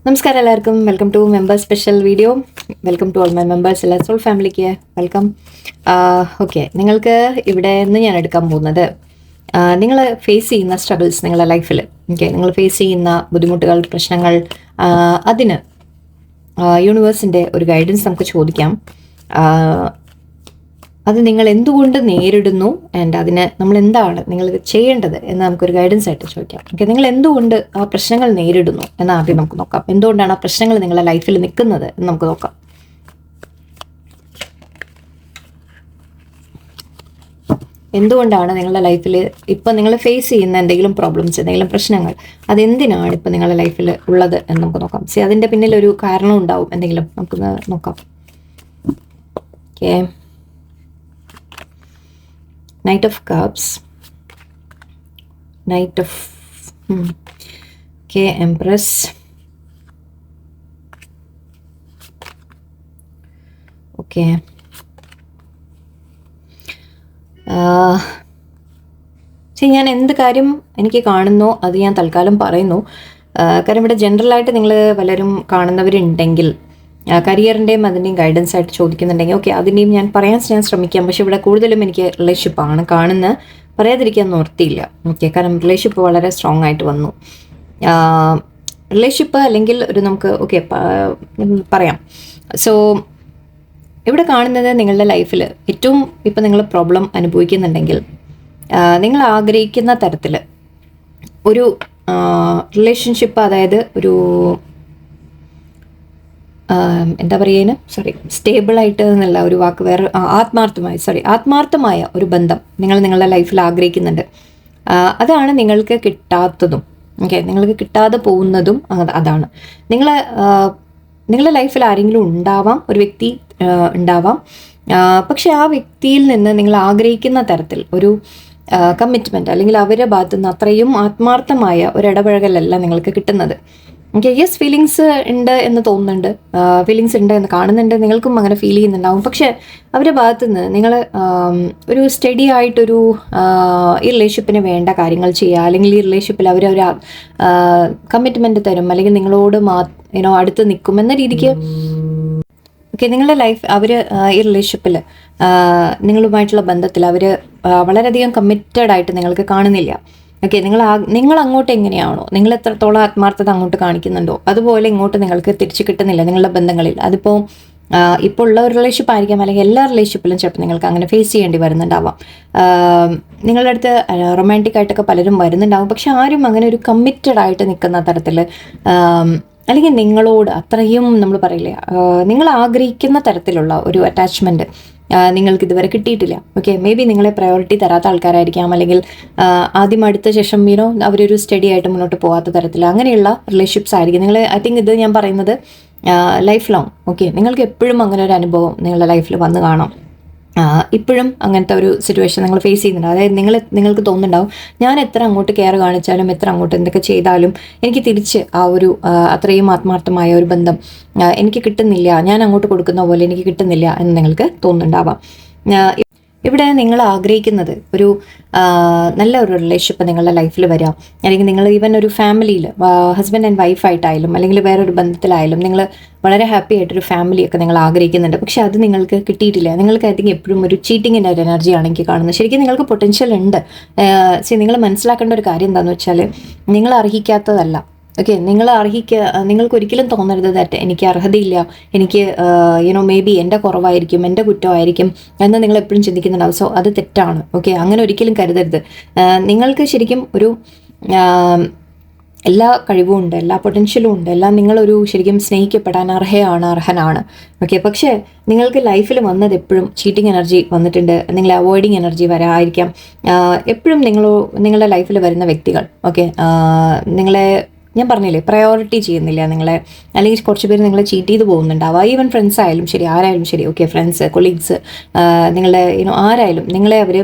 നമസ്കാരം എല്ലാവർക്കും. Welcome to member special video. Welcome to all my members, എല്ലാ soul ഫാമിലിക്ക് വെൽക്കം. ഓക്കെ, നിങ്ങൾക്ക് ഇവിടെ നിന്ന് ഞാൻ എടുക്കാൻ പോകുന്നത് നിങ്ങൾ ഫേസ് ചെയ്യുന്ന സ്ട്രഗിൾസ് നിങ്ങളുടെ ലൈഫിൽ. ഓക്കെ, നിങ്ങൾ ഫേസ് ചെയ്യുന്ന ബുദ്ധിമുട്ടുകൾ, പ്രശ്നങ്ങൾ, അതിന് യൂണിവേഴ്സിൻ്റെ ഒരു ഗൈഡൻസ് നമുക്ക് ചോദിക്കാം. അത് നിങ്ങൾ എന്തുകൊണ്ട് നേരിടുന്നു ആൻഡ് അതിന് നമ്മൾ എന്താണ് നിങ്ങൾ ചെയ്യേണ്ടത് എന്ന് നമുക്കൊരു ഗൈഡൻസ് ആയിട്ട് ചോദിക്കാം. ഓക്കെ, നിങ്ങൾ എന്തുകൊണ്ട് ആ പ്രശ്നങ്ങൾ നേരിടുന്നു എന്ന് ആദ്യം നമുക്ക് നോക്കാം. എന്തുകൊണ്ടാണ് ആ പ്രശ്നങ്ങൾ നിങ്ങളുടെ ലൈഫിൽ നിൽക്കുന്നത് എന്ന് നമുക്ക് നോക്കാം. എന്തുകൊണ്ടാണ് നിങ്ങളുടെ ലൈഫിൽ ഇപ്പം നിങ്ങൾ ഫേസ് ചെയ്യുന്ന എന്തെങ്കിലും പ്രോബ്ലംസ്, എന്തെങ്കിലും പ്രശ്നങ്ങൾ, അതെന്തിനാണ് ഇപ്പം നിങ്ങളുടെ ലൈഫിൽ ഉള്ളത് എന്ന് നമുക്ക് നോക്കാം. അതിൻ്റെ പിന്നിൽ ഒരു കാരണം ഉണ്ടാവും, എന്തെങ്കിലും നമുക്കൊന്ന് നോക്കാം. Okay, Knight of Cups, Knight of okay, Empress, okay, ഞാൻ എന്ത് കാര്യം എനിക്ക് കാണുന്നോ അത് ഞാൻ തൽക്കാലം പറയുന്നു. കാര്യം ഇവിടെ ജനറലായിട്ട് നിങ്ങൾ പലരും കാണുന്നവരുണ്ടെങ്കിൽ കരിയറിൻ്റെയും അതിൻ്റെയും ഗൈഡൻസ് ആയിട്ട് ചോദിക്കുന്നുണ്ടെങ്കിൽ ഓക്കെ, അതിൻ്റെയും ഞാൻ ശ്രമിക്കാം. പക്ഷെ ഇവിടെ കൂടുതലും എനിക്ക് റിലേഷൻഷിപ്പാണ് കാണുന്നത്, പറയാതിരിക്കാൻ നിവൃത്തിയില്ല. ഓക്കെ, കാരണം റിലേഷൻഷിപ്പ് വളരെ സ്ട്രോങ് ആയിട്ട് വന്നു. റിലേഷൻഷിപ്പ് അല്ലെങ്കിൽ ഒരു നമുക്ക് ഓക്കെ പറയാം. സോ ഇവിടെ കാണുന്നത് നിങ്ങളുടെ ലൈഫിൽ ഏറ്റവും ഇപ്പം നിങ്ങൾ പ്രോബ്ലം അനുഭവിക്കുന്നുണ്ടെങ്കിൽ നിങ്ങൾ ആഗ്രഹിക്കുന്ന തരത്തിൽ ഒരു റിലേഷൻഷിപ്പ്, അതായത് ഒരു എന്താ പറയുക, സ്റ്റേബിളായിട്ട് എന്നുള്ള ഒരു വാക്ക് വേറെ, ആത്മാർത്ഥമായ ഒരു ബന്ധം നിങ്ങൾ നിങ്ങളുടെ ലൈഫിൽ ആഗ്രഹിക്കുന്നുണ്ട്. അതാണ് നിങ്ങൾക്ക് കിട്ടാത്തതും. ഓക്കെ, നിങ്ങൾക്ക് കിട്ടാതെ പോകുന്നതും അതാണ്. നിങ്ങളുടെ ലൈഫിൽ ആരെങ്കിലും ഉണ്ടാവാം, ഒരു വ്യക്തി ഉണ്ടാവാം, പക്ഷെ ആ വ്യക്തിയിൽ നിന്ന് നിങ്ങൾ ആഗ്രഹിക്കുന്ന തരത്തിൽ ഒരു കമ്മിറ്റ്മെൻറ്റ് അല്ലെങ്കിൽ അവരുടെ ഭാഗത്തുനിന്ന് അത്രയും ആത്മാർത്ഥമായ ഒരു ഇടപഴകലല്ല നിങ്ങൾക്ക് കിട്ടുന്നത്. ഓക്കെ, യെസ്, ഫീലിങ്സ് ഉണ്ട് എന്ന് തോന്നുന്നുണ്ട്, ഫീലിങ്സ് ഉണ്ട് എന്ന് കാണുന്നുണ്ട്, നിങ്ങൾക്കും അങ്ങനെ ഫീൽ ചെയ്യുന്നുണ്ടാവും. പക്ഷേ അവരുടെ ഭാഗത്തുനിന്ന് നിങ്ങൾ ഒരു സ്റ്റഡി ആയിട്ടൊരു ഈ റിലേഷൻഷിപ്പിന് വേണ്ട കാര്യങ്ങൾ ചെയ്യുക, അല്ലെങ്കിൽ ഈ റിലേഷൻഷിപ്പിൽ അവരൊരു കമ്മിറ്റ്മെൻറ്റ് തരും, അല്ലെങ്കിൽ നിങ്ങളോട് അടുത്ത് നിൽക്കും എന്ന രീതിക്ക്. ഓക്കെ, നിങ്ങളുടെ ലൈഫ് അവർ ഈ റിലേഷൻഷിപ്പിൽ നിങ്ങളുമായിട്ടുള്ള ബന്ധത്തിൽ അവർ വളരെയധികം കമ്മിറ്റഡ് ആയിട്ട് നിങ്ങൾക്ക് കാണുന്നില്ല. ഓക്കെ, നിങ്ങൾ അങ്ങോട്ട് എങ്ങനെയാണോ, നിങ്ങൾ എത്രത്തോളം ആത്മാർത്ഥത അങ്ങോട്ട് കാണിക്കുന്നുണ്ടോ അതുപോലെ ഇങ്ങോട്ട് നിങ്ങൾക്ക് തിരിച്ചു കിട്ടുന്നില്ല നിങ്ങളുടെ ബന്ധങ്ങളിൽ. അതിപ്പോൾ ഇപ്പോൾ ഉള്ള ഒരു റിലേഷൻഷിപ്പ് ആയിരിക്കാം, അല്ലെങ്കിൽ എല്ലാ റിലേഷൻഷിപ്പിലും ചിലപ്പോൾ നിങ്ങൾക്ക് അങ്ങനെ ഫേസ് ചെയ്യേണ്ടി വരുന്നുണ്ടാവാം. നിങ്ങളുടെ അടുത്ത് റൊമാൻറ്റിക് ആയിട്ടൊക്കെ പലരും വരുന്നുണ്ടാവും, പക്ഷെ ആരും അങ്ങനെ ഒരു കമ്മിറ്റഡ് ആയിട്ട് നിൽക്കുന്ന തരത്തിൽ, അല്ലെങ്കിൽ നിങ്ങളോട് അത്രയും നമ്മൾ പറയില്ലേ, നിങ്ങൾ ആഗ്രഹിക്കുന്ന തരത്തിലുള്ള ഒരു അറ്റാച്ച്മെൻറ്റ് നിങ്ങൾക്ക് ഇതുവരെ കിട്ടിയിട്ടില്ല. ഓക്കെ, മേ ബി നിങ്ങളെ പ്രയോറിറ്റി തരാത്ത ആൾക്കാരായിരിക്കാം, അല്ലെങ്കിൽ ആദ്യം അടുത്ത ശേഷം അവരൊരു സ്റ്റഡി ആയിട്ട് മുന്നോട്ട് പോകാത്ത തരത്തിൽ അങ്ങനെയുള്ള റിലേഷൻഷിപ്സ് ആയിരിക്കും. നിങ്ങൾ ഐ തിങ്ക് ഇത് ഞാൻ പറയുന്നത് ലൈഫ് ലോങ്. ഓക്കെ, നിങ്ങൾക്ക് എപ്പോഴും അങ്ങനെ ഒരു അനുഭവം നിങ്ങളുടെ ലൈഫിൽ വന്ന് കാണാം. ഇപ്പോഴും അങ്ങനത്തെ ഒരു സിറ്റുവേഷൻ നിങ്ങൾ ഫേസ് ചെയ്യുന്നുണ്ട്. അതായത് നിങ്ങൾക്ക് തോന്നുന്നുണ്ടാവും, ഞാൻ എത്ര അങ്ങോട്ട് കെയർ കാണിച്ചാലും, എത്ര അങ്ങോട്ട് എന്തൊക്കെ ചെയ്താലും എനിക്ക് തിരിച്ച് ആ ഒരു അത്രയും ആത്മാർത്ഥമായ ഒരു ബന്ധം എനിക്ക് കിട്ടുന്നില്ല, ഞാൻ അങ്ങോട്ട് കൊടുക്കുന്ന പോലെ എനിക്ക് കിട്ടുന്നില്ല എന്ന് നിങ്ങൾക്ക് തോന്നുന്നുണ്ടാവാം. ഇവിടെ നിങ്ങൾ ആഗ്രഹിക്കുന്നത് ഒരു നല്ല ഒരു റിലേഷൻഷിപ്പ് നിങ്ങളുടെ ലൈഫിൽ വരാം, അല്ലെങ്കിൽ നിങ്ങൾ ഈവൻ ഒരു ഫാമിലിയിൽ ഹസ്ബൻഡ് ആൻഡ് വൈഫായിട്ടായാലും, അല്ലെങ്കിൽ വേറൊരു ബന്ധത്തിലായാലും നിങ്ങൾ വളരെ ഹാപ്പി ആയിട്ടൊരു ഫാമിലിയൊക്കെ നിങ്ങൾ ആഗ്രഹിക്കുന്നുണ്ട്. പക്ഷെ അത് നിങ്ങൾക്ക് കിട്ടിയിട്ടില്ല. നിങ്ങൾക്ക് ഐ തിങ്ക് എപ്പോഴും ഒരു ചീറ്റിങ്ങിൻ്റെ ഒരു എനർജിയാണ് എനിക്ക് കാണുന്നത്. ശരിക്കും നിങ്ങൾക്ക് പൊട്ടൻഷ്യൽ ഉണ്ട്. നിങ്ങൾ മനസ്സിലാക്കേണ്ട ഒരു കാര്യം എന്താണെന്ന് വെച്ചാൽ, നിങ്ങൾ അർഹിക്കാത്തതല്ല. ഓക്കെ, നിങ്ങൾക്ക് ഒരിക്കലും തോന്നരുത് ദാറ്റ് എനിക്ക് അർഹതയില്ല, എനിക്ക് മേ ബി എൻ്റെ കുറവായിരിക്കും, എൻ്റെ കുറ്റമായിരിക്കും എന്ന് നിങ്ങൾ എപ്പോഴും ചിന്തിക്കുന്നുണ്ടാവും. സോ അത് തെറ്റാണ്. ഓക്കെ, അങ്ങനെ ഒരിക്കലും കരുതരുത്. നിങ്ങൾക്ക് ശരിക്കും ഒരു എല്ലാ കഴിവും ഉണ്ട്, എല്ലാ പൊട്ടൻഷ്യലും ഉണ്ട്, എല്ലാം നിങ്ങളൊരു ശരിക്കും സ്നേഹിക്കപ്പെടാൻ അർഹനാണ്. ഓക്കെ, പക്ഷേ നിങ്ങൾക്ക് ലൈഫിൽ വന്നത് എപ്പോഴും ചീറ്റിംഗ് എനർജി വന്നിട്ടുണ്ട്, നിങ്ങൾ അവോയ്ഡിങ് എനർജി വരാതിരിക്കാം. എപ്പോഴും നിങ്ങളുടെ ലൈഫിൽ വരുന്ന വ്യക്തികൾ നിങ്ങളെ, ഞാൻ പറഞ്ഞില്ലേ, പ്രയോറിറ്റി ചെയ്യുന്നില്ല നിങ്ങളെ, അല്ലെങ്കിൽ കുറച്ച് പേര് നിങ്ങളെ ചീറ്റ് ചെയ്ത് പോകുന്നുണ്ടാവുക. ഈവൻ ഫ്രണ്ട്സ് ആയാലും ശരി, ആരായാലും ശരി. ഓക്കെ, ഫ്രണ്ട്സ്, കൊളീഗ്സ്, നിങ്ങളുടെ ആരായാലും നിങ്ങളെ അവർ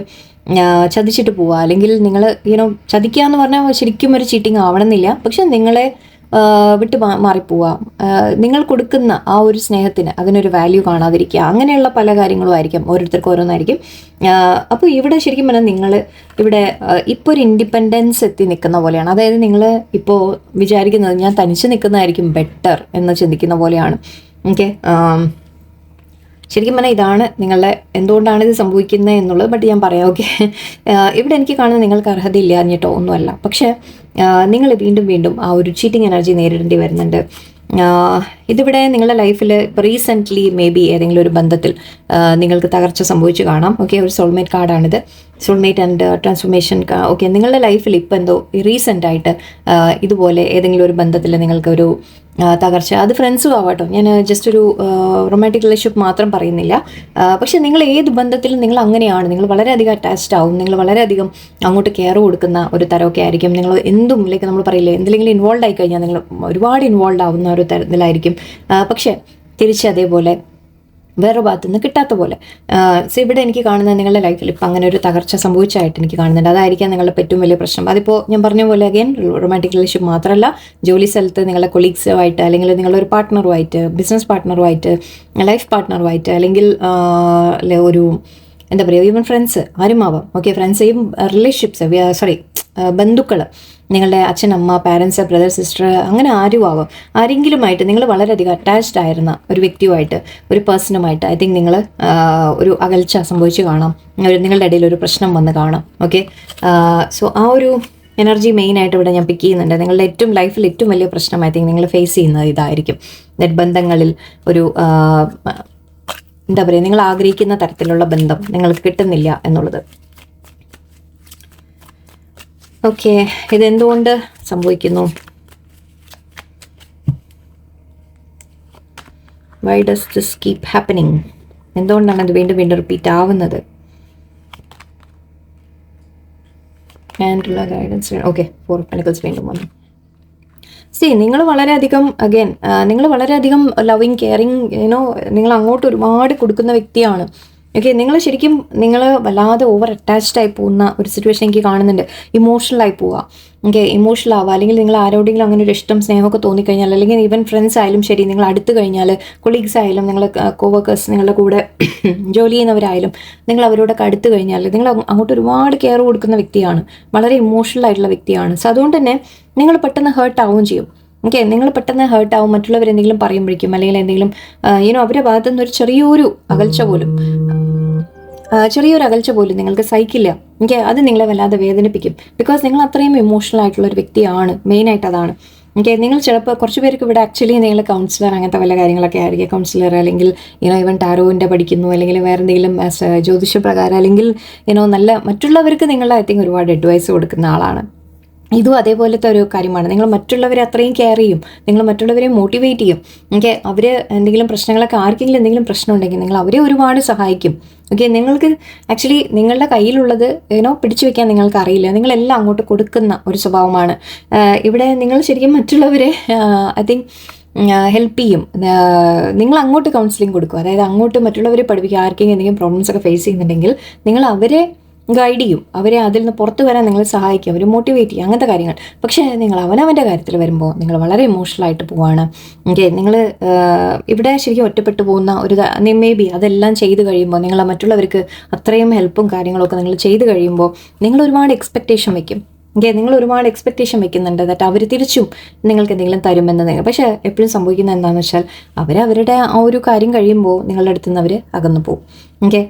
ചതിച്ചിട്ട് പോവുക, അല്ലെങ്കിൽ നിങ്ങൾ ചതിക്കുക എന്ന് പറഞ്ഞാൽ ശരിക്കും ഒരു ചീറ്റിംഗ് ആവണമെന്നില്ല, പക്ഷെ നിങ്ങളെ വിട്ട് മാറിപ്പോവുക, നിങ്ങൾ കൊടുക്കുന്ന ആ ഒരു സ്നേഹത്തിന് അതിനൊരു വാല്യൂ കാണാതിരിക്കുക, അങ്ങനെയുള്ള പല കാര്യങ്ങളും ആയിരിക്കും, ഓരോരുത്തർക്കും ഓരോന്നായിരിക്കും. അപ്പോൾ ഇവിടെ ശരിക്കും പറഞ്ഞാൽ നിങ്ങൾ ഇവിടെ ഇപ്പോൾ ഒരു ഇൻഡിപെൻഡൻസ് എത്തി നിൽക്കുന്ന പോലെയാണ്. അതായത് നിങ്ങൾ ഇപ്പോൾ വിചാരിക്കുന്നത് ഞാൻ തനിച്ച് നിൽക്കുന്നതായിരിക്കും ബെറ്റർ എന്ന് ചിന്തിക്കുന്ന പോലെയാണ്. ഓക്കെ, ശരിക്കും പറഞ്ഞാൽ ഇതാണ് നിങ്ങളുടെ എന്തുകൊണ്ടാണ് ഇത് സംഭവിക്കുന്നത് എന്നുള്ളത്. ബട്ട് ഞാൻ പറയാം. ഓക്കെ, ഇവിടെ എനിക്ക് കാണുന്നത് നിങ്ങൾക്ക് അർഹതയില്ല എന്നിട്ടോ ഒന്നുമല്ല. പക്ഷേ നിങ്ങൾ വീണ്ടും വീണ്ടും ആ ഒരു ചീറ്റിംഗ് എനർജി നേരിടേണ്ടി വരുന്നുണ്ട്. ഇതിവിടെ നിങ്ങളുടെ ലൈഫിൽ ഇപ്പോൾ റീസെൻ്റ്ലി മേ ബി ഏതെങ്കിലും ഒരു ബന്ധത്തിൽ നിങ്ങൾക്ക് തകർച്ച സംഭവിച്ചു കാണാം. ഓക്കെ, ഒരു സോൾമേറ്റ് കാർഡാണിത്, സോൾമേറ്റ് ആൻഡ് ട്രാൻസ്ഫോർമേഷൻ. ഓക്കെ, നിങ്ങളുടെ ലൈഫിൽ ഇപ്പോൾ എന്തോ റീസെൻ്റ് ആയിട്ട് ഇതുപോലെ ഏതെങ്കിലും ഒരു ബന്ധത്തിൽ നിങ്ങൾക്കൊരു തകർച്ച, അത് ഫ്രണ്ട്സും ആവാട്ടോ, ഞാൻ ജസ്റ്റ് ഒരു റൊമാൻറ്റിക് റിലേഷൻഷിപ്പ് മാത്രം പറയുന്നില്ല. പക്ഷേ നിങ്ങൾ ഏത് ബന്ധത്തിലും നിങ്ങൾ അങ്ങനെയാണ്, നിങ്ങൾ വളരെയധികം അറ്റാച്ച്ഡ് ആവും, നിങ്ങൾ വളരെയധികം അങ്ങോട്ട് കെയർ കൊടുക്കുന്ന ഒരു തരമൊക്കെ ആയിരിക്കും. നിങ്ങൾ എന്തും ലൈക്ക് നമ്മൾ പറയില്ലേ, എന്തെങ്കിലും ഇൻവോൾവ് ആയി കഴിഞ്ഞാൽ നിങ്ങൾ ഒരുപാട് ഇൻവോൾവ് ആവുന്ന ഒരു തരത്തിലായിരിക്കും. പക്ഷേ തിരിച്ച് അതേപോലെ വേറെ ഭാഗത്തു നിന്ന് കിട്ടാത്ത പോലെ. സോ ഇവിടെ എനിക്ക് കാണുന്നത് നിങ്ങളുടെ ലൈഫിൽ ഇപ്പം അങ്ങനെ ഒരു തകർച്ച സംഭവിച്ചതായിട്ട് എനിക്ക് കാണുന്നുണ്ട്. അതായിരിക്കാം നിങ്ങളുടെ ഏറ്റവും വലിയ പ്രശ്നം. അതിപ്പോൾ ഞാൻ പറഞ്ഞ പോലെ അഗൈൻ റൊമാൻറ്റിക് റിലേഷൻഷിപ്പ് മാത്രമല്ല, ജോലി സ്ഥലത്ത് നിങ്ങളുടെ കൊളീഗ്സുമായിട്ട്, അല്ലെങ്കിൽ നിങ്ങളൊരു പാർട്ട്ണറുമായിട്ട്, ബിസിനസ് പാർട്ട്ണറുമായിട്ട്, ലൈഫ് പാർട്ട്ണറുമായിട്ട്, അല്ലെങ്കിൽ ഒരു എന്താ പറയുക, ഈവൻ ഫ്രണ്ട്സ് ആരുമാവാം. ഓക്കെ, ഫ്രണ്ട്സേയും റിലേഷൻഷിപ്സ് ബന്ധുക്കൾ, നിങ്ങളുടെ അച്ഛൻ, അമ്മ, പാരൻസ്, ബ്രദർ, സിസ്റ്റർ, അങ്ങനെ ആരുമാവാം. ആരെങ്കിലുമായിട്ട് നിങ്ങൾ വളരെയധികം അറ്റാച്ച്ഡ് ആയിരുന്ന ഒരു വ്യക്തിയുമായിട്ട്, ഒരു പേഴ്സണുമായിട്ട് ഐ തിങ്ക് നിങ്ങൾ ഒരു അകൽച്ച സംഭവിച്ചു കാണാം, നിങ്ങളുടെ ഇടയിൽ ഒരു പ്രശ്നം വന്ന് കാണാം. ഓക്കെ, സോ ആ ഒരു എനർജി മെയിനായിട്ട് ഇവിടെ ഞാൻ പിക്ക് ചെയ്യുന്നുണ്ട്. നിങ്ങളുടെ ഏറ്റവും ലൈഫിൽ ഏറ്റവും വലിയ പ്രശ്നം ഐ തിങ്ക് നിങ്ങൾ ഫേസ് ചെയ്യുന്നത് ഇതായിരിക്കും. ബന്ധങ്ങളിൽ ഒരു എന്താ പറയുക, നിങ്ങൾ ആഗ്രഹിക്കുന്ന തരത്തിലുള്ള ബന്ധം നിങ്ങൾക്ക് കിട്ടുന്നില്ല എന്നുള്ളത്. ഓക്കെ, ഇതെന്തുകൊണ്ട് സംഭവിക്കുന്നു? Why does this keep happening? എന്തുകൊണ്ടാണ് ഇത് വീണ്ടും വീണ്ടും റിപ്പീറ്റ് ആവുന്നത്? ആൻഡുള്ള ഗൈഡൻസ്. ഓക്കെ, 4 of Pentacles വീണ്ടും വന്നു. നിങ്ങൾ വളരെയധികം അഗൈൻ നിങ്ങൾ വളരെയധികം ലവിങ്, കെയറിങ്, നിങ്ങൾ അങ്ങോട്ട് ഒരുപാട് കൊടുക്കുന്ന വ്യക്തിയാണ്. ഓക്കെ, നിങ്ങൾ ശരിക്കും നിങ്ങൾ വല്ലാതെ ഓവർ അറ്റാച്ച്ഡ് ആയി പോകുന്ന ഒരു സിറ്റുവേഷൻ എനിക്ക് കാണുന്നുണ്ട്. ഇമോഷണലായി പോവുക. ഓക്കെ, ഇമോഷണൽ ആവുക, അല്ലെങ്കിൽ നിങ്ങൾ ആരോടെങ്കിലും അങ്ങനെ ഒരു ഇഷ്ടം, സ്നേഹമൊക്കെ തോന്നിക്കഴിഞ്ഞാൽ, അല്ലെങ്കിൽ ഈവൻ ഫ്രണ്ട്സ് ആയാലും ശരി, നിങ്ങൾ അടുത്ത് കഴിഞ്ഞാൽ, കൊളീഗ്സ് ആയാലും, നിങ്ങളെ കോവർക്കേഴ്സ്, നിങ്ങളുടെ കൂടെ ജോലി ചെയ്യുന്നവരായാലും, നിങ്ങൾ അവരോടൊക്കെ അടുത്ത് കഴിഞ്ഞാൽ നിങ്ങൾ അങ്ങോട്ട് ഒരുപാട് കെയർ കൊടുക്കുന്ന വ്യക്തിയാണ്, വളരെ ഇമോഷണൽ ആയിട്ടുള്ള വ്യക്തിയാണ്. സോ അതുകൊണ്ട് തന്നെ നിങ്ങൾ പെട്ടെന്ന് ഹേർട്ട് ആവുകയും ചെയ്യും. ഓക്കെ, നിങ്ങൾ പെട്ടെന്ന് ഹേർട്ടാവും മറ്റുള്ളവർ എന്തെങ്കിലും പറയുമ്പോഴേക്കും, അല്ലെങ്കിൽ എന്തെങ്കിലും അവരുടെ ഭാഗത്തു നിന്ന് ഒരു ചെറിയൊരു അകൽച്ച പോലും നിങ്ങൾക്ക് സഹിക്കില്ല. ഓക്കെ, അത് നിങ്ങളെ വല്ലാതെ വേദനിപ്പിക്കും. ബിക്കോസ് നിങ്ങൾ അത്രയും ഇമോഷണൽ ആയിട്ടുള്ള ഒരു വ്യക്തിയാണ്. മെയിനായിട്ട് അതാണ്. ഓക്കെ, നിങ്ങൾ ചിലപ്പോൾ കുറച്ച് പേർക്ക് ഇവിടെ ആക്ച്വലി നിങ്ങൾ കൗൺസിലർ, അങ്ങനത്തെ വല്ല കാര്യങ്ങളൊക്കെ ആയിരിക്കും. കൗൺസിലർ, അല്ലെങ്കിൽ ഈവൻ ടാരോൻ്റെ പഠിക്കുന്നു, അല്ലെങ്കിൽ വേറെ എന്തെങ്കിലും ജ്യോതിഷ പ്രകാരം, അല്ലെങ്കിൽ നല്ല മറ്റുള്ളവർക്ക് നിങ്ങൾ ഐ തിങ്ക് ഒരുപാട് അഡ്വൈസ് കൊടുക്കുന്ന ആളാണ്. ഇതും അതേപോലത്തെ ഒരു കാര്യമാണ്. നിങ്ങൾ മറ്റുള്ളവരെ അത്രയും കെയർ ചെയ്യും, നിങ്ങൾ മറ്റുള്ളവരെ മോട്ടിവേറ്റ് ചെയ്യും. ഓക്കെ, അവർ എന്തെങ്കിലും പ്രശ്നങ്ങളൊക്കെ, ആർക്കെങ്കിലും എന്തെങ്കിലും പ്രശ്നം ഉണ്ടെങ്കിൽ നിങ്ങൾ അവരെ ഒരുപാട് സഹായിക്കും. ഓക്കെ, നിങ്ങൾക്ക് ആക്ച്വലി നിങ്ങളുടെ കയ്യിലുള്ളത് പിടിച്ചു വെക്കാൻ നിങ്ങൾക്ക് അറിയില്ല, നിങ്ങളെല്ലാം അങ്ങോട്ട് കൊടുക്കുന്ന ഒരു സ്വഭാവമാണ്. ഇവിടെ നിങ്ങൾ ശരിക്കും മറ്റുള്ളവരെ ഐ തിങ്ക് ഹെൽപ്പ് ചെയ്യും. നിങ്ങൾ അങ്ങോട്ട് കൗൺസിലിംഗ് കൊടുക്കും, അതായത് അങ്ങോട്ട് മറ്റുള്ളവരെ പഠിപ്പിക്കുക. ആർക്കെങ്കിലും എന്തെങ്കിലും പ്രോബ്ലംസ് ഒക്കെ ഫേസ് ചെയ്യുന്നുണ്ടെങ്കിൽ നിങ്ങൾ അവരെ ഗൈഡ് ചെയ്യും, അവരെ അതിൽ നിന്ന് പുറത്ത് വരാൻ നിങ്ങൾ സഹായിക്കും, അവരെ മോട്ടിവേറ്റ് ചെയ്യും, അങ്ങനത്തെ കാര്യങ്ങൾ. പക്ഷേ നിങ്ങൾ അവനവൻ്റെ കാര്യത്തിൽ വരുമ്പോൾ നിങ്ങൾ വളരെ ഇമോഷണലായിട്ട് പോവാണ്. ഓക്കെ, നിങ്ങൾ ഇവിടെ ശരിക്കും ഒറ്റപ്പെട്ടു പോകുന്ന ഒരു മേ ബി അതെല്ലാം ചെയ്ത് കഴിയുമ്പോൾ, നിങ്ങൾ മറ്റുള്ളവർക്ക് അത്രയും ഹെൽപ്പും കാര്യങ്ങളൊക്കെ നിങ്ങൾ ചെയ്ത് കഴിയുമ്പോൾ നിങ്ങൾ ഒരുപാട് എക്സ്പെക്റ്റേഷൻ വയ്ക്കും. ഓക്കെ, നിങ്ങൾ ഒരുപാട് എക്സ്പെക്റ്റേഷൻ വെക്കുന്നുണ്ട് ദാറ്റ് അവർ തിരിച്ചും നിങ്ങൾക്ക് എന്തെങ്കിലും തരുമെന്ന്. പക്ഷേ എപ്പോഴും സംഭവിക്കുന്നത് എന്താണെന്ന് വെച്ചാൽ അവരുടെ ആ ഒരു കാര്യം കഴിയുമ്പോൾ നിങ്ങളുടെ അടുത്ത് നിന്ന് അവർ അകന്നു പോകും. ഓക്കെ,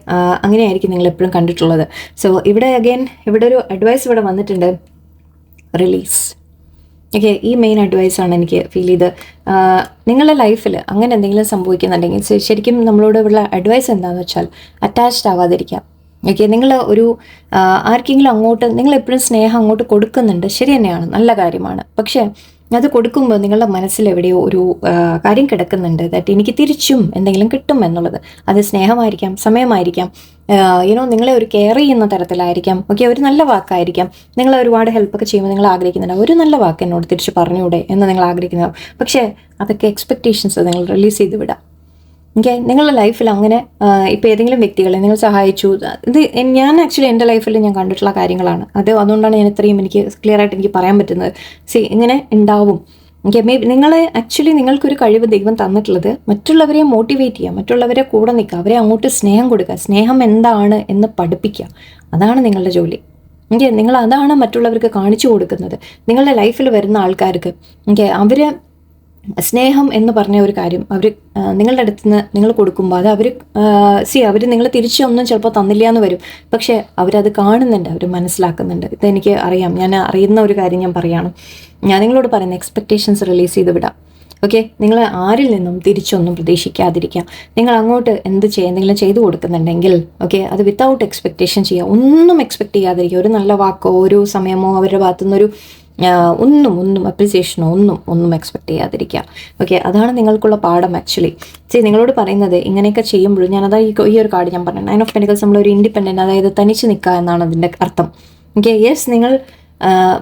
അങ്ങനെയായിരിക്കും നിങ്ങൾ എപ്പോഴും കണ്ടിട്ടുള്ളത്. സോ ഇവിടെ അഗൈൻ ഇവിടെ ഒരു അഡ്വൈസ് ഇവിടെ വന്നിട്ടുണ്ട്, റിലീസ്. ഓക്കെ, ഈ മെയിൻ അഡ്വൈസാണ് എനിക്ക് ഫീൽ ചെയ്ത്. നിങ്ങളുടെ ലൈഫിൽ അങ്ങനെ എന്തെങ്കിലും സംഭവിക്കുന്നുണ്ടെങ്കിൽ ശരിക്കും നമ്മളോട് ഉള്ള അഡ്വൈസ് എന്താണെന്ന് വെച്ചാൽ അറ്റാച്ച്ഡ് ആവാതിരിക്കാം. ഓക്കെ, നിങ്ങൾ ഒരു ആർക്കെങ്കിലും അങ്ങോട്ട് നിങ്ങൾ എപ്പോഴും സ്നേഹം അങ്ങോട്ട് കൊടുക്കുന്നുണ്ട്, ശരി തന്നെയാണ്, നല്ല കാര്യമാണ്. പക്ഷേ അത് കൊടുക്കുമ്പോൾ നിങ്ങളുടെ മനസ്സിൽ എവിടെയോ ഒരു കാര്യം കിടക്കുന്നുണ്ട്, ദാറ്റ് എനിക്ക് തിരിച്ചും എന്തെങ്കിലും കിട്ടും എന്നുള്ളത്. അത് സ്നേഹമായിരിക്കാം, സമയമായിരിക്കാം, നിങ്ങളെ ഒരു കെയർ ചെയ്യുന്ന തരത്തിലായിരിക്കാം. ഓക്കെ, ഒരു നല്ല വാക്കായിരിക്കാം, നിങ്ങൾ ഒരുപാട് ഹെൽപ്പൊക്കെ ചെയ്യുമ്പോൾ നിങ്ങൾ ആഗ്രഹിക്കുന്നുണ്ട് ഒരു നല്ല വാക്ക് എന്നോട് തിരിച്ച് പറഞ്ഞൂടെ എന്ന് നിങ്ങൾ ആഗ്രഹിക്കുന്നുണ്ടാവും. പക്ഷേ അതൊക്കെ എക്സ്പെക്റ്റേഷൻസ് നിങ്ങൾ റിലീസ് ചെയ്ത് വിടാം. ഓക്കെ, നിങ്ങളുടെ ലൈഫിൽ അങ്ങനെ ഇപ്പോൾ ഏതെങ്കിലും വ്യക്തികളെ നിങ്ങൾ സഹായിച്ചു, ഇത് ഞാൻ ആക്ച്വലി എൻ്റെ ലൈഫിൽ ഞാൻ കണ്ടിട്ടുള്ള കാര്യങ്ങളാണ്. അതുകൊണ്ടാണ് ഞാൻ ഇത്രയും എനിക്ക് ക്ലിയർ ആയിട്ട് എനിക്ക് പറയാൻ പറ്റുന്നത്. ഇങ്ങനെ ഉണ്ടാവും. ഓക്കെ, നിങ്ങളെ ആക്ച്വലി നിങ്ങൾക്കൊരു കഴിവ് ദൈവം തന്നിട്ടുള്ളത് മറ്റുള്ളവരെ മോട്ടിവേറ്റ് ചെയ്യുക, മറ്റുള്ളവരെ കൂടെ നിൽക്കുക, അവരെ അങ്ങോട്ട് സ്നേഹം കൊടുക്കുക, സ്നേഹം എന്താണ് എന്ന് പഠിപ്പിക്കുക. അതാണ് നിങ്ങളുടെ ജോലി. ഓക്കെ, നിങ്ങൾ അതാണ് മറ്റുള്ളവർക്ക് കാണിച്ചു കൊടുക്കുന്നത്. നിങ്ങളുടെ ലൈഫിൽ വരുന്ന ആൾക്കാർക്ക് ഓക്കെ, അവർ സ്നേഹം എന്ന് പറഞ്ഞ ഒരു കാര്യം അവർ നിങ്ങളുടെ അടുത്ത് നിന്ന് നിങ്ങൾ കൊടുക്കുമ്പോൾ അത് അവർ നിങ്ങൾ തിരിച്ചൊന്നും ചിലപ്പോൾ തന്നില്ല എന്ന് വരും. പക്ഷേ അവരത് കാണുന്നുണ്ട്, അവർ മനസ്സിലാക്കുന്നുണ്ട്. ഇതെനിക്ക് അറിയാം, ഞാൻ അറിയുന്ന ഒരു കാര്യം ഞാൻ പറയുകയാണ്. ഞാൻ നിങ്ങളോട് പറയുന്ന എക്സ്പെക്റ്റേഷൻസ് റിലീസ് ചെയ്ത് വിടാം. ഓക്കെ, നിങ്ങൾ ആരിൽ നിന്നും തിരിച്ചൊന്നും പ്രതീക്ഷിക്കാതിരിക്കുക. നിങ്ങൾ അങ്ങോട്ട് എന്തെങ്കിലും ചെയ്തു കൊടുക്കുന്നുണ്ടെങ്കിൽ ഓക്കെ, അത് വിത്തൗട്ട് എക്സ്പെക്റ്റേഷൻ ചെയ്യുക. ഒന്നും എക്സ്പെക്ട് ചെയ്യാതിരിക്കുക. ഒരു നല്ല വാക്കോ ഒരു സമയമോ അവരുടെ ഭാഗത്തുനിന്നൊരു ഒന്നും അപ്രിസിയേഷനോ ഒന്നും എക്സ്പെക്ട് ചെയ്യാതിരിക്കുക. ഓക്കെ, അതാണ് നിങ്ങൾക്കുള്ള പാഠം ആക്ച്വലി. നിങ്ങളോട് പറയുന്നത് ഇങ്ങനെയൊക്കെ ചെയ്യുമ്പോഴും ഈ ഒരു കാർഡ് ഞാൻ പറഞ്ഞു, 9 ഓഫ് പെന്റിക്കിൾസ്, നമ്മളൊരു ഇൻഡിപെൻഡൻറ്റ്, അതായത് തനിച്ച് നിൽക്കുക എന്നാണ് അതിൻ്റെ അർത്ഥം. ഓക്കെ, യെസ്, നിങ്ങൾ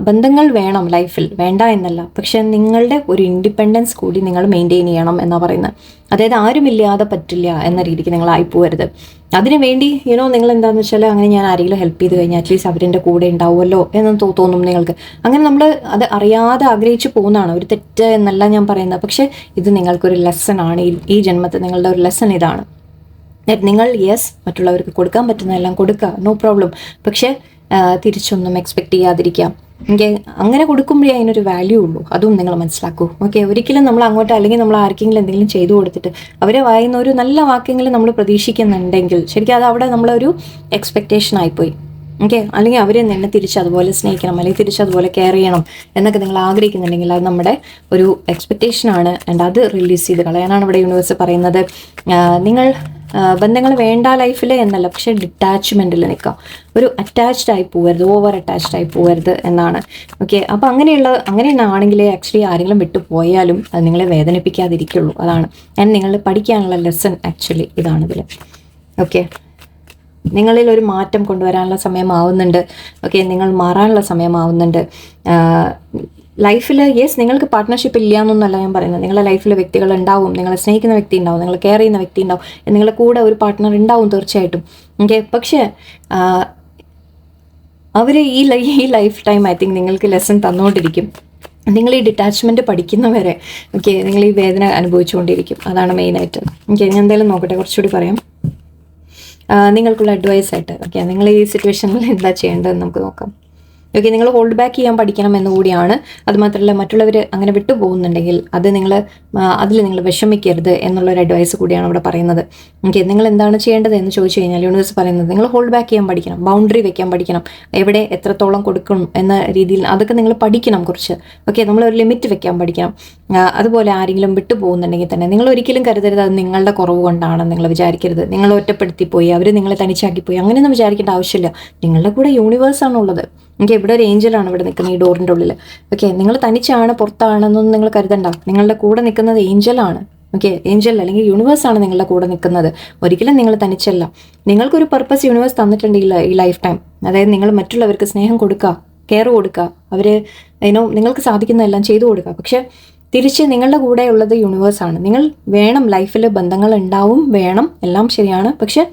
ബന്ധങ്ങൾ വേണം ലൈഫിൽ, വേണ്ട എന്നല്ല, പക്ഷെ നിങ്ങളുടെ ഒരു ഇൻഡിപെൻഡൻസ് കൂടി നിങ്ങൾ മെയിൻറ്റെയിൻ ചെയ്യണം എന്നാണ് പറയുന്നത്. അതായത് ആരുമില്ലാതെ പറ്റില്ല എന്ന രീതിക്ക് നിങ്ങൾ ആയിപ്പോകരുത്. അതിനു വേണ്ടി നിങ്ങൾ എന്താണെന്ന് വെച്ചാൽ, അങ്ങനെ ഞാൻ ആരെങ്കിലും ഹെൽപ്പ് ചെയ്ത് കഴിഞ്ഞാൽ അറ്റ്ലീസ്റ്റ് അവരുടെ കൂടെ ഉണ്ടാവുമല്ലോ എന്ന് തോന്നും നിങ്ങൾക്ക്. അങ്ങനെ നമ്മൾ അത് അറിയാതെ ആഗ്രഹിച്ചു പോകുന്നതാണ്, ഒരു തെറ്റ് എന്നല്ല ഞാൻ പറയുന്നത്. പക്ഷേ ഇത് നിങ്ങൾക്കൊരു ലെസൺ ആണ്. ഈ ജന്മത്തിൽ നിങ്ങളുടെ ഒരു ലെസൺ ഇതാണ്. നിങ്ങൾ യെസ്, മറ്റുള്ളവർക്ക് കൊടുക്കാൻ പറ്റുന്നതെല്ലാം കൊടുക്കുക, നോ പ്രോബ്ലം. പക്ഷേ തിരിച്ചൊന്നും എക്സ്പെക്ട് ചെയ്യാതിരിക്കാം. ഓക്കെ, അങ്ങനെ കൊടുക്കുമ്പോഴേ അതിനൊരു വാല്യൂ ഉള്ളൂ. അതും നിങ്ങൾ മനസ്സിലാക്കൂ. ഓക്കെ, ഒരിക്കലും നമ്മൾ അങ്ങോട്ട് അല്ലെങ്കിൽ നമ്മൾ ആർക്കെങ്കിലും എന്തെങ്കിലും ചെയ്തു കൊടുത്തിട്ട് അവരെ വായുന്ന ഒരു നല്ല വാക്കെങ്കിലും നമ്മൾ പ്രതീക്ഷിക്കുന്നുണ്ടെങ്കിൽ ശരിക്കും അത് അവിടെ നമ്മളൊരു എക്സ്പെക്റ്റേഷൻ ആയിപ്പോയി. ഓക്കെ, അല്ലെങ്കിൽ അവർ നിന്നെ തിരിച്ചതുപോലെ സ്നേഹിക്കണം, അല്ലെങ്കിൽ തിരിച്ചതുപോലെ കെയർ ചെയ്യണം എന്നൊക്കെ നിങ്ങൾ ആഗ്രഹിക്കുന്നുണ്ടെങ്കിൽ അത് നമ്മുടെ ഒരു എക്സ്പെക്റ്റേഷനാണ്. ആൻഡ് അത് റിലീസ് ചെയ്ത് കളയാനാണ് ഇവിടെ യൂണിവേഴ്സ് പറയുന്നത്. നിങ്ങൾ ബന്ധങ്ങൾ വേണ്ട ലൈഫിൽ എന്നല്ല, പക്ഷേ ഡിറ്റാച്ച്മെൻറ്റിൽ നിൽക്കുക. ഒരു അറ്റാച്ച്ഡ് ആയി പോകരുത്, ഓവർ അറ്റാച്ച്ഡ് ആയി പോകരുത് എന്നാണ്. ഓക്കെ, അപ്പോൾ അങ്ങനെയാണെങ്കിലേ ആക്ച്വലി ആരെങ്കിലും വിട്ടു പോയാലും അത് നിങ്ങളെ വേദനിപ്പിക്കാതിരിക്കുള്ളൂ. അതാണ് നിങ്ങൾ പഠിക്കാനുള്ള ലെസൺ ആക്ച്വലി ഇതാണിതിൽ. ഓക്കെ, നിങ്ങളിൽ ഒരു മാറ്റം കൊണ്ടുവരാനുള്ള സമയമാവുന്നുണ്ട്. ഓക്കെ, നിങ്ങൾ മാറാനുള്ള സമയമാവുന്നുണ്ട് ലൈഫിൽ. യെസ്, നിങ്ങൾക്ക് പാർട്ട്ണർഷിപ്പ് ഇല്ല എന്നൊന്നല്ല ഞാൻ പറയുന്നത്. നിങ്ങളുടെ ലൈഫിൽ വ്യക്തികൾ ഉണ്ടാവും, നിങ്ങളെ സ്നേഹിക്കുന്ന വ്യക്തി ഉണ്ടാവും, നിങ്ങളെ കെയർ ചെയ്യുന്ന വ്യക്തി ഉണ്ടാവും, നിങ്ങളുടെ കൂടെ ഒരു പാർട്ട്ണർ ഉണ്ടാവും തീർച്ചയായിട്ടും. ഓക്കെ, പക്ഷേ അവർ ഈ ലൈഫ് ടൈം ഐ തിങ്ക് നിങ്ങൾക്ക് ലെസൺ തന്നുകൊണ്ടിരിക്കും. നിങ്ങൾ ഈ ഡിറ്റാച്ച്മെൻറ്റ് പഠിക്കുന്നവരെ ഓക്കെ, നിങ്ങൾ ഈ വേദന അനുഭവിച്ചുകൊണ്ടിരിക്കും. അതാണ് മെയിനായിട്ട്. ഓക്കെ, ഞാൻ എന്തായാലും നോക്കട്ടെ, കുറച്ചുകൂടി പറയാം നിങ്ങൾക്കുള്ള അഡ്വൈസായിട്ട്. ഓക്കെ, നിങ്ങൾ ഈ സിറ്റുവേഷനിൽ എന്താ ചെയ്യേണ്ടതെന്ന് നമുക്ക് നോക്കാം. ഓക്കെ, നിങ്ങൾ ഹോൾഡ് ബാക്ക് ചെയ്യാൻ പഠിക്കണം എന്നുകൂടിയാണ്. അതുമാത്രമല്ല, മറ്റുള്ളവർ അങ്ങനെ വിട്ടു പോകുന്നുണ്ടെങ്കിൽ അതിൽ നിങ്ങൾ വിഷമിക്കരുത് എന്നുള്ളൊരു അഡ്വൈസ് കൂടിയാണ് ഇവിടെ പറയുന്നത്. ഓക്കെ, നിങ്ങൾ എന്താണ് ചെയ്യേണ്ടത് എന്ന് ചോദിച്ചു കഴിഞ്ഞാൽ യൂണിവേഴ്സ് പറയുന്നത് നിങ്ങൾ ഹോൾഡ് ബാക്ക് ചെയ്യാൻ പഠിക്കണം, ബൗണ്ടറി വെക്കാൻ പഠിക്കണം, എവിടെ എത്രത്തോളം കൊടുക്കണം എന്ന രീതിയിൽ അതൊക്കെ നിങ്ങൾ പഠിക്കണം കുറച്ച്. ഓക്കെ, നമ്മളൊരു ലിമിറ്റ് വെക്കാൻ പഠിക്കണം. അതുപോലെ ആരെങ്കിലും വിട്ടു പോകുന്നുണ്ടെങ്കിൽ തന്നെ നിങ്ങൾ ഒരിക്കലും കരുതരുത് അത് നിങ്ങളുടെ കുറവ് കൊണ്ടാണ് നിങ്ങൾ വിചാരിക്കരുത്. നിങ്ങൾ ഒറ്റപ്പെടുത്തിപ്പോയി, അവർ നിങ്ങളെ തനിച്ചാക്കിപ്പോയി, അങ്ങനെയൊന്നും വിചാരിക്കേണ്ട ആവശ്യമില്ല. നിങ്ങളുടെ കൂടെ യൂണിവേഴ്സാണുള്ളത്. ഓക്കെ, ഇവിടെ ഒരു ഏഞ്ചലാണ് ഇവിടെ നിൽക്കുന്നത് ഈ ഡോറിൻ്റെ ഉള്ളിൽ. ഓക്കെ, നിങ്ങൾ തനിച്ചാണ് പുറത്താണെന്നൊന്നും നിങ്ങൾ കരുതണ്ട. നിങ്ങളുടെ കൂടെ നിൽക്കുന്നത് ഏഞ്ചലാണ്. ഓക്കെ, ഏഞ്ചൽ അല്ലെങ്കിൽ യൂണിവേഴ്സാണ് നിങ്ങളുടെ കൂടെ നിൽക്കുന്നത്. ഒരിക്കലും നിങ്ങൾ തനിച്ചല്ല. നിങ്ങൾക്കൊരു പർപ്പസ് യൂണിവേഴ്സ് തന്നിട്ടുണ്ടെങ്കിൽ ഈ ലൈഫ് ടൈം, അതായത് നിങ്ങൾ മറ്റുള്ളവർക്ക് സ്നേഹം കൊടുക്കുക, കെയർ കൊടുക്കുക, അവർ നിങ്ങൾക്ക് സാധിക്കുന്നതെല്ലാം ചെയ്തു കൊടുക്കുക. പക്ഷെ തിരിച്ച് നിങ്ങളുടെ കൂടെ ഉള്ളത് യൂണിവേഴ്സാണ്. നിങ്ങൾ വേണം, ലൈഫിൽ ബന്ധങ്ങൾ ഉണ്ടാവും, വേണം, എല്ലാം ശരിയാണ്. പക്ഷെ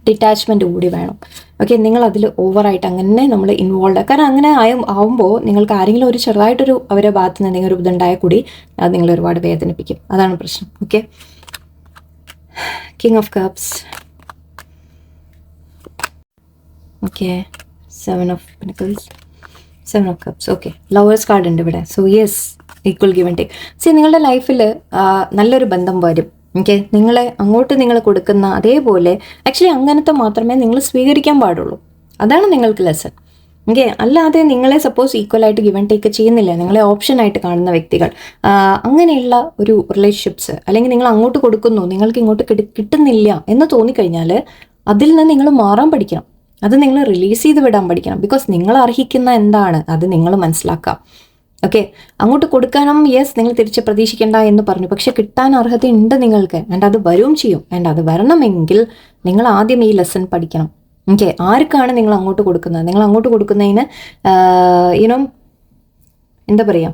ഡിറ്റാച്ച്മെൻറ്റ് കൂടി വേണം. ഓക്കെ, നിങ്ങൾ അതിൽ ഓവറായിട്ട് അങ്ങനെ നമ്മൾ ഇൻവോൾവ്, കാരണം അങ്ങനെ ആവുമ്പോൾ നിങ്ങൾക്ക് ആരെങ്കിലും ഒരു ചെറുതായിട്ടൊരു അവരെ ഭാഗത്ത് നിന്ന് എന്തെങ്കിലും ഒരു ഇതുണ്ടായാൽ കൂടി അത് നിങ്ങളെ ഒരുപാട് വേദനിപ്പിക്കും. അതാണ് പ്രശ്നം. Okay, king of cups. Okay, 7 of pentacles, 7 of cups. Okay, lovers card ഉണ്ട് ഇവിടെ. So yes, equal give and take. നിങ്ങളുടെ ലൈഫിൽ നല്ലൊരു ബന്ധം വരും. ഓക്കെ, നിങ്ങളെ അങ്ങോട്ട് നിങ്ങൾ കൊടുക്കുന്ന അതേപോലെ ആക്ച്വലി അങ്ങനത്തെ മാത്രമേ നിങ്ങൾ സ്വീകരിക്കാൻ പാടുള്ളൂ. അതാണ് നിങ്ങൾക്ക് ലെസൺ. ഓക്കെ, അല്ലാതെ നിങ്ങളെ സപ്പോസ് ഈക്വലായിട്ട് ഗിവ് ആൻഡ് ടേക്ക് ചെയ്യുന്നില്ല, നിങ്ങളെ ഓപ്ഷനായിട്ട് കാണുന്ന വ്യക്തികൾ, അങ്ങനെയുള്ള ഒരു റിലേഷൻഷിപ്സ്, അല്ലെങ്കിൽ നിങ്ങൾ അങ്ങോട്ട് കൊടുക്കുന്നു നിങ്ങൾക്ക് ഇങ്ങോട്ട് കിട്ടുന്നില്ല എന്ന് തോന്നിക്കഴിഞ്ഞാൽ അതിൽ നിന്ന് നിങ്ങൾ മാറാൻ പഠിക്കണം. അത് നിങ്ങൾ റിലീസ് ചെയ്ത് വിടാൻ പഠിക്കണം. ബിക്കോസ് നിങ്ങൾ അർഹിക്കുന്ന എന്താണ് അത് നിങ്ങൾ മനസ്സിലാക്കാം. ഓക്കെ, അങ്ങോട്ട് കൊടുക്കാനും യെസ്, നിങ്ങൾ തിരിച്ച് പ്രതീക്ഷിക്കേണ്ട എന്ന് പറഞ്ഞു, പക്ഷെ കിട്ടാൻ അർഹതയുണ്ട് നിങ്ങൾക്ക്. ആൻഡ് അത് വരും ചെയ്യും. ആൻഡ് അത് വരണമെങ്കിൽ നിങ്ങൾ ആദ്യം ഈ ലെസൺ പഠിക്കണം. ഓക്കെ, ആർക്കാണ് നിങ്ങൾ അങ്ങോട്ട് കൊടുക്കുന്നത്? നിങ്ങൾ അങ്ങോട്ട് കൊടുക്കുന്നതിന് എന്താ പറയുക,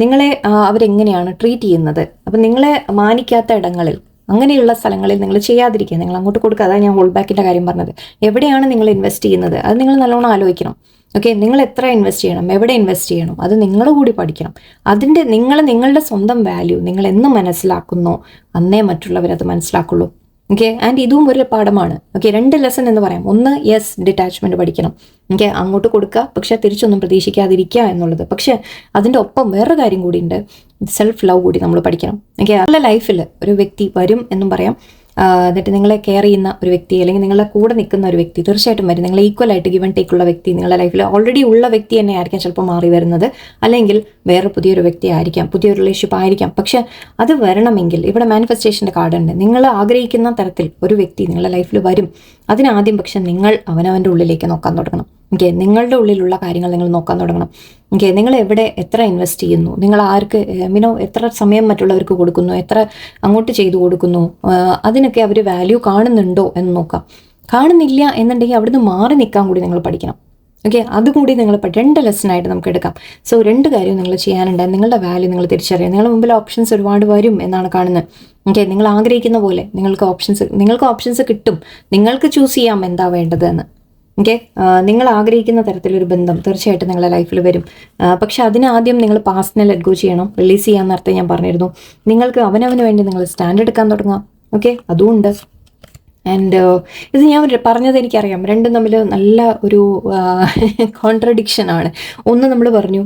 നിങ്ങളെ അവരെങ്ങനെയാണ് ട്രീറ്റ് ചെയ്യുന്നത്? അപ്പം നിങ്ങളെ മാനിക്കാത്ത ഇടങ്ങളിൽ, അങ്ങനെയുള്ള സ്ഥലങ്ങളിൽ നിങ്ങൾ ചെയ്യാതിരിക്കുക. നിങ്ങൾ അങ്ങോട്ട് കൊടുക്കുക. അതാണ് ഞാൻ ഹോൾഡ് ബാക്കിൻ്റെ കാര്യം പറഞ്ഞത്. എവിടെയാണ് നിങ്ങൾ ഇൻവെസ്റ്റ് ചെയ്യുന്നത് അത് നിങ്ങൾ നല്ലോണം ആലോചിക്കണം. ഓക്കെ, നിങ്ങൾ എത്ര ഇൻവെസ്റ്റ് ചെയ്യണം, എവിടെ ഇൻവെസ്റ്റ് ചെയ്യണം, അത് നിങ്ങൾ കൂടി പഠിക്കണം. നിങ്ങളുടെ സ്വന്തം വാല്യൂ നിങ്ങൾ എന്ന് മനസ്സിലാക്കുന്നോ അന്നേ മറ്റുള്ളവരത് മനസ്സിലാക്കുള്ളൂ. ഓക്കെ, ആൻഡ് ഇതും ഒരു പാഠമാണ്. ഓക്കെ, 2 ലെസൺ എന്ന് പറയാം. ഒന്ന്, യെസ്, ഡിറ്റാച്ച്മെന്റ് പഠിക്കണം. ഓക്കെ, അങ്ങോട്ട് കൊടുക്കുക, പക്ഷെ തിരിച്ചൊന്നും പ്രതീക്ഷിക്കാതിരിക്കുക എന്നുള്ളത്. പക്ഷെ അതിൻ്റെ ഒപ്പം വേറൊരു കാര്യം കൂടി ഉണ്ട്, സെൽഫ് ലവ് കൂടി നമ്മൾ പഠിക്കണം. ഓക്കെ, നമ്മുടെ ലൈഫിൽ ഒരു വ്യക്തി വരും എന്നും പറയാം. എന്നിട്ട് നിങ്ങളെ കെയർ ചെയ്യുന്ന ഒരു വ്യക്തി, അല്ലെങ്കിൽ നിങ്ങളുടെ കൂടെ നിൽക്കുന്ന ഒരു വ്യക്തി തീർച്ചയായിട്ടും വരും. നിങ്ങൾ ഈക്വൽ ആയിട്ട് ഗിവ് ആൻഡ് ടേക്ക് ഉള്ള വ്യക്തി നിങ്ങളുടെ ലൈഫിൽ ഓൾറെഡി ഉള്ള വ്യക്തി തന്നെ ആയിരിക്കാം ചിലപ്പോൾ മാറി വരുന്നത്, അല്ലെങ്കിൽ വേറെ പുതിയൊരു വ്യക്തി ആയിരിക്കാം, പുതിയൊരു റിലേഷൻഷിപ്പ് ആയിരിക്കാം. പക്ഷെ അത് വരണമെങ്കിൽ ഇവിടെ മാനിഫെസ്റ്റേഷൻ്റെ കാർഡ് ഉണ്ട്. നിങ്ങൾ ആഗ്രഹിക്കുന്ന തരത്തിൽ ഒരു വ്യക്തി നിങ്ങളുടെ ലൈഫിൽ വരും. അതിനാദ്യം പക്ഷെ നിങ്ങൾ അവനവൻ്റെ ഉള്ളിലേക്ക് നോക്കാൻ തുടങ്ങണം. ഓക്കെ, നിങ്ങളുടെ ഉള്ളിലുള്ള കാര്യങ്ങൾ നിങ്ങൾ നോക്കാൻ തുടങ്ങണം. ഓക്കെ, നിങ്ങൾ എവിടെ എത്ര ഇൻവെസ്റ്റ് ചെയ്യുന്നു, നിങ്ങൾ ആർക്ക് എത്ര സമയം മറ്റുള്ളവർക്ക് കൊടുക്കുന്നു, എത്ര അങ്ങോട്ട് ചെയ്തു കൊടുക്കുന്നു, അതിനൊക്കെ അവർ വാല്യൂ കാണുന്നുണ്ടോ എന്ന് നോക്കാം. കാണുന്നില്ല എന്നുണ്ടെങ്കിൽ അവിടുന്ന് മാറി നിൽക്കാൻ കൂടി നിങ്ങൾ പഠിക്കണം. ഓക്കെ, അതുകൂടി നിങ്ങൾ 2 ലെസണായിട്ട് നമുക്ക് എടുക്കാം. സോ 2 കാര്യം നിങ്ങൾ ചെയ്യാനുണ്ട്. നിങ്ങളുടെ വാല്യൂ നിങ്ങൾ തിരിച്ചറിയാം. നിങ്ങളുടെ മുമ്പിൽ ഓപ്ഷൻസ് ഒരുപാട് വരും എന്നാണ് കാണുന്നത്. ഓക്കെ, നിങ്ങൾ ആഗ്രഹിക്കുന്ന പോലെ നിങ്ങൾക്ക് ഓപ്ഷൻസ് കിട്ടും. നിങ്ങൾക്ക് ചൂസ് ചെയ്യാം എന്താ വേണ്ടതെന്ന്. ഓക്കെ, നിങ്ങൾ ആഗ്രഹിക്കുന്ന തരത്തിലൊരു ബന്ധം തീർച്ചയായിട്ടും നിങ്ങളുടെ ലൈഫിൽ വരും. പക്ഷെ അതിനാദ്യം നിങ്ങൾ പാസ്റ്റിനെ ലെറ്റ് ഗോ ചെയ്യണം, റിലീസ് ചെയ്യാൻ നേരത്തെ ഞാൻ പറഞ്ഞിരുന്നു. നിങ്ങൾക്ക് അവനവന് വേണ്ടി നിങ്ങൾ സ്റ്റാൻഡ് എടുക്കാൻ തുടങ്ങാം. ഓക്കെ, അതുമുണ്ട്. ആൻഡ് ഇത് ഞാൻ പറഞ്ഞത് എനിക്കറിയാം, രണ്ടും തമ്മിൽ നല്ല ഒരു കോൺട്രഡിക്ഷൻ ആണ്. ഒന്ന് നമ്മൾ പറഞ്ഞു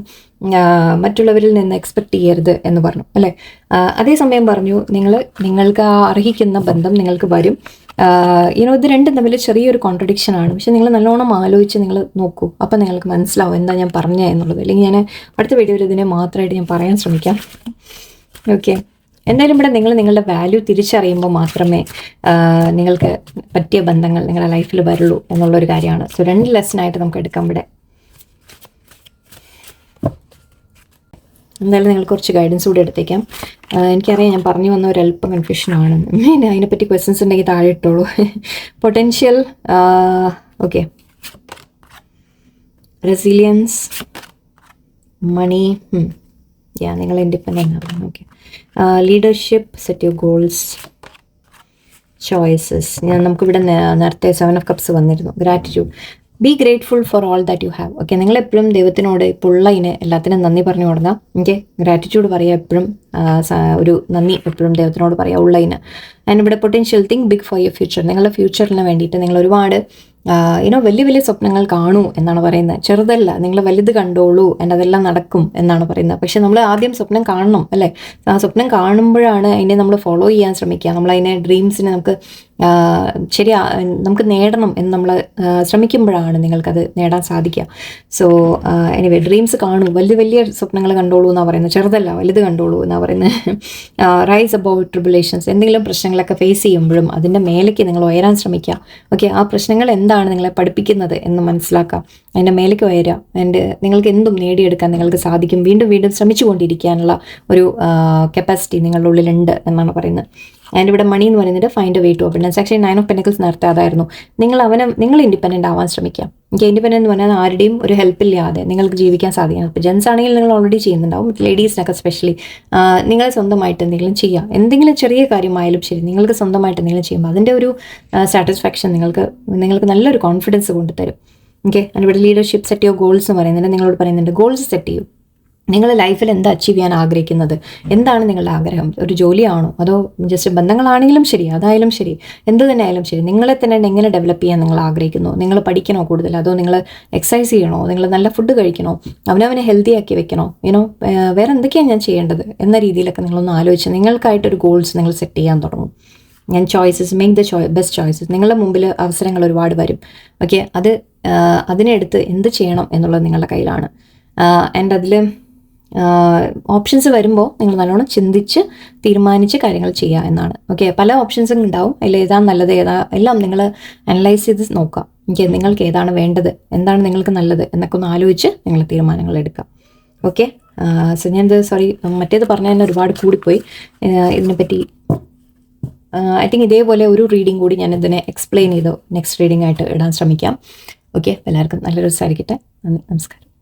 മറ്റുള്ളവരിൽ നിന്ന് എക്സ്പെക്റ്റ് ചെയ്യരുത് എന്ന് പറഞ്ഞു അല്ലേ. അതേസമയം പറഞ്ഞു നിങ്ങൾക്ക് അർഹിക്കുന്ന ബന്ധം നിങ്ങൾക്ക് വരും. ഇത് രണ്ടും തമ്മിൽ ചെറിയൊരു കോൺട്രഡിക്ഷൻ ആണ്. പക്ഷെ നിങ്ങൾ നല്ലോണം ആലോചിച്ച് നിങ്ങൾ നോക്കൂ, അപ്പം നിങ്ങൾക്ക് മനസ്സിലാവും എന്താ ഞാൻ പറഞ്ഞത് എന്നുള്ളത്. അല്ലെങ്കിൽ ഞാൻ അടുത്ത വീഡിയോയിൽ ഇതിനെ മാത്രമായിട്ട് ഞാൻ പറയാൻ ശ്രമിക്കാം. ഓക്കെ, എന്തായാലും ഇവിടെ നിങ്ങളുടെ വാല്യൂ തിരിച്ചറിയുമ്പോൾ മാത്രമേ നിങ്ങൾക്ക് പറ്റിയ ബന്ധങ്ങൾ നിങ്ങളുടെ ലൈഫിൽ വരുള്ളൂ എന്നുള്ളൊരു കാര്യമാണ്. സോ 2 ലെസണായിട്ട് നമുക്ക് എടുക്കാം ഇവിടെ. എന്തായാലും നിങ്ങൾ കുറച്ച് ഗൈഡൻസ് കൂടി എടുത്തേക്കാം. എനിക്കറിയാം ഞാൻ പറഞ്ഞു വന്ന ഒരു അല്പം കൺഫ്യൂഷനാണ്. അതിനെപ്പറ്റി ക്വസ്റ്റ്യൻസ് ഉണ്ടെങ്കിൽ താഴെ ഇട്ടോളൂ. പൊട്ടൻഷ്യൽ, ഓക്കെ, റെസിലിയൻസ്, മണി, നിങ്ങൾ ഇൻഡിപെൻഡൻ്റ് ആണ്. Okay, leadership, set your goals, choices. നമുക്കിവിടെ നേരത്തെ 7 of Cups വന്നിരുന്നു. Gratitude, be grateful for all that you have. Okay, നിങ്ങളെപ്പോഴും ദൈവത്തിനോട് ഇപ്പോൾ ഉള്ളതിന് എല്ലാത്തിനും നന്ദി പറഞ്ഞു തുടങ്ങാം. ഓക്കെ, ഗ്രാറ്റിറ്റ്യൂഡ് പറയുക എപ്പോഴും, ഒരു നന്ദി എപ്പോഴും ദൈവത്തിനോട് പറയുക ഉള്ളതിന്. ആൻഡ് ഇവിടെ potential, think big for your future. നിങ്ങളുടെ ഫ്യൂച്ചറിന് വേണ്ടിയിട്ട് നിങ്ങൾ ഒരുപാട് വലിയ വലിയ സ്വപ്നങ്ങൾ കാണൂ എന്നാണ് പറയുന്നത്. ചെറുതല്ല, നിങ്ങൾ വലുത് കണ്ടോളൂ, ആൻഡ് അതെല്ലാം നടക്കും എന്നാണ് പറയുന്നത്. പക്ഷെ നമ്മൾ ആദ്യം സ്വപ്നം കാണണം അല്ലേ. ആ സ്വപ്നം കാണുമ്പോഴാണ് അതിനെ നമ്മൾ ഫോളോ ചെയ്യാൻ ശ്രമിക്കുക. നമ്മളതിനെ ഡ്രീംസിനെ നമുക്ക് നേടണം എന്ന് നമ്മൾ ശ്രമിക്കുമ്പോഴാണ് നിങ്ങൾക്കത് നേടാൻ സാധിക്കുക. സോ എനിവേ, ഡ്രീംസ് കാണൂ, വലിയ സ്വപ്നങ്ങൾ കണ്ടോളൂ എന്നാണ് പറയുന്നത്. ചെറുതല്ല, വലുത് കണ്ടോളൂ എന്നാണ് പറയുന്നത്. Rise about tribulations. എന്തെങ്കിലും പ്രശ്നങ്ങളൊക്കെ ഫേസ് ചെയ്യുമ്പോഴും അതിൻ്റെ മേലേക്ക് നിങ്ങൾ ഉയരാൻ ശ്രമിക്കുക. ഓക്കെ, ആ പ്രശ്നങ്ങൾ എന്താണ് നിങ്ങളെ പഠിപ്പിക്കുന്നത് എന്ന് മനസ്സിലാക്കാം, അതിൻ്റെ മേലേക്ക് ഉയരുക. ആൻഡ് നിങ്ങൾക്ക് എന്തും നേടിയെടുക്കാൻ നിങ്ങൾക്ക് സാധിക്കും. വീണ്ടും വീണ്ടും കൊണ്ടിരിക്കാനുള്ള ഒരു കപ്പാസിറ്റി നിങ്ങളുടെ ഉള്ളിലുണ്ട് എന്നാണ് പറയുന്നത്. ആൻഡ് ഇവിടെ മണി എന്ന് പറയുന്നത് find a way to abundance. Actually 9 of Pentacles നേരത്തെ അതായിരുന്നു. നിങ്ങൾ ഇൻഡിപെൻഡൻ്റ് ആവാൻ ശ്രമിക്കാം. എനിക്ക് ഇൻഡിപെൻഡൻ്റ് എന്ന് പറഞ്ഞാൽ ആരുടെയും ഒരു ഹെൽപ്പില്ലാതെ നിങ്ങൾക്ക് ജീവിക്കാൻ സാധിക്കണം. ഇപ്പോൾ ജെൻസ് ആണെങ്കിൽ നിങ്ങൾ ഓൾറെഡി ചെയ്യുന്നുണ്ടാവും, ലേഡീസിനൊക്കെ സ്പെഷ്യലി നിങ്ങൾ സ്വന്തമായിട്ട് എന്തെങ്കിലും ചെയ്യുക. എന്തെങ്കിലും ചെറിയ കാര്യമായാലും ശരി, നിങ്ങൾക്ക് സ്വന്തമായിട്ട് എന്തെങ്കിലും ചെയ്യുമ്പോൾ അതിൻ്റെ ഒരു സാറ്റിസ്ഫാക്ഷൻ നിങ്ങൾക്ക് നല്ലൊരു കോൺഫിഡൻസ് കൊണ്ടുതരും. ഓക്കെ, ആൻഡ് ഇവിടെ ലീഡർഷിപ്പ്, സെറ്റ് യുവർ ഗോൾസ് എന്ന് പറയുന്നുണ്ട്. നിങ്ങളോട് പറയുന്നുണ്ട് ഗോൾസ് സെറ്റ് ചെയ്യൂ. നിങ്ങൾ ലൈഫിൽ എന്താ അച്ചീവ് ചെയ്യാൻ ആഗ്രഹിക്കുന്നത്, എന്താണ് നിങ്ങളുടെ ആഗ്രഹം? ഒരു ജോലിയാണോ, അതോ ജസ്റ്റ് ബന്ധങ്ങളാണെങ്കിലും ശരി, അതായാലും ശരി, എന്ത് തന്നെ ആയാലും ശരി, നിങ്ങളെ തന്നെ എങ്ങനെ ഡെവലപ്പ് ചെയ്യാൻ നിങ്ങൾ ആഗ്രഹിക്കുന്നു? നിങ്ങൾ പഠിക്കണോ കൂടുതൽ, അതോ നിങ്ങൾ എക്സസൈസ് ചെയ്യണോ, നിങ്ങൾ നല്ല ഫുഡ് കഴിക്കണോ, അവനവനെ ഹെൽത്തി ആക്കി വെക്കണോ, വേറെ എന്തൊക്കെയാണ് ഞാൻ ചെയ്യേണ്ടത് എന്ന രീതിയിലൊക്കെ നിങ്ങളൊന്ന് ആലോചിച്ച് നിങ്ങൾക്കായിട്ടൊരു ഗോൾസ് നിങ്ങൾ സെറ്റ് ചെയ്യാൻ തുടങ്ങും. ഞാൻ choices, make the best choices. നിങ്ങളുടെ മുമ്പിൽ അവസരങ്ങൾ ഒരുപാട് വരും. ഓക്കെ, അതിനെടുത്ത് എന്ത് ചെയ്യണം എന്നുള്ളത് നിങ്ങളുടെ കയ്യിലാണ്. ആൻഡ് അതിൽ ഓപ്ഷൻസ് വരുമ്പോൾ നിങ്ങൾ നല്ലോണം ചിന്തിച്ച് തീരുമാനിച്ച് കാര്യങ്ങൾ ചെയ്യുക എന്നാണ്. ഓക്കെ, പല ഓപ്ഷൻസും ഉണ്ടാവും. അതിൽ ഏതാണ് നല്ലത്, എല്ലാം നിങ്ങൾ അനലൈസ് ചെയ്ത് നോക്കുക. ഓക്കെ, നിങ്ങൾക്ക് ഏതാണ് വേണ്ടത്, എന്താണ് നിങ്ങൾക്ക് നല്ലത് എന്നൊക്കെ ഒന്ന് ആലോചിച്ച് നിങ്ങൾ തീരുമാനങ്ങൾ എടുക്കുക. ഓക്കെ, സോ സോറി, മറ്റേത് പറഞ്ഞാൽ തന്നെ ഒരുപാട് കൂടിപ്പോയി. ഇതിനെപ്പറ്റി ഐ തിങ്ക് ഇതേപോലെ ഒരു റീഡിങ് കൂടി ഞാൻ ഇതിനെ എക്സ്പ്ലെയിൻ ചെയ്ത് നെക്സ്റ്റ് റീഡിംഗ് ആയിട്ട് ഇടാൻ ശ്രമിക്കാം. ഓക്കെ, എല്ലാവർക്കും നല്ലൊരു ദിവസമായിരിക്കട്ടെ. നന്ദി, നമസ്കാരം.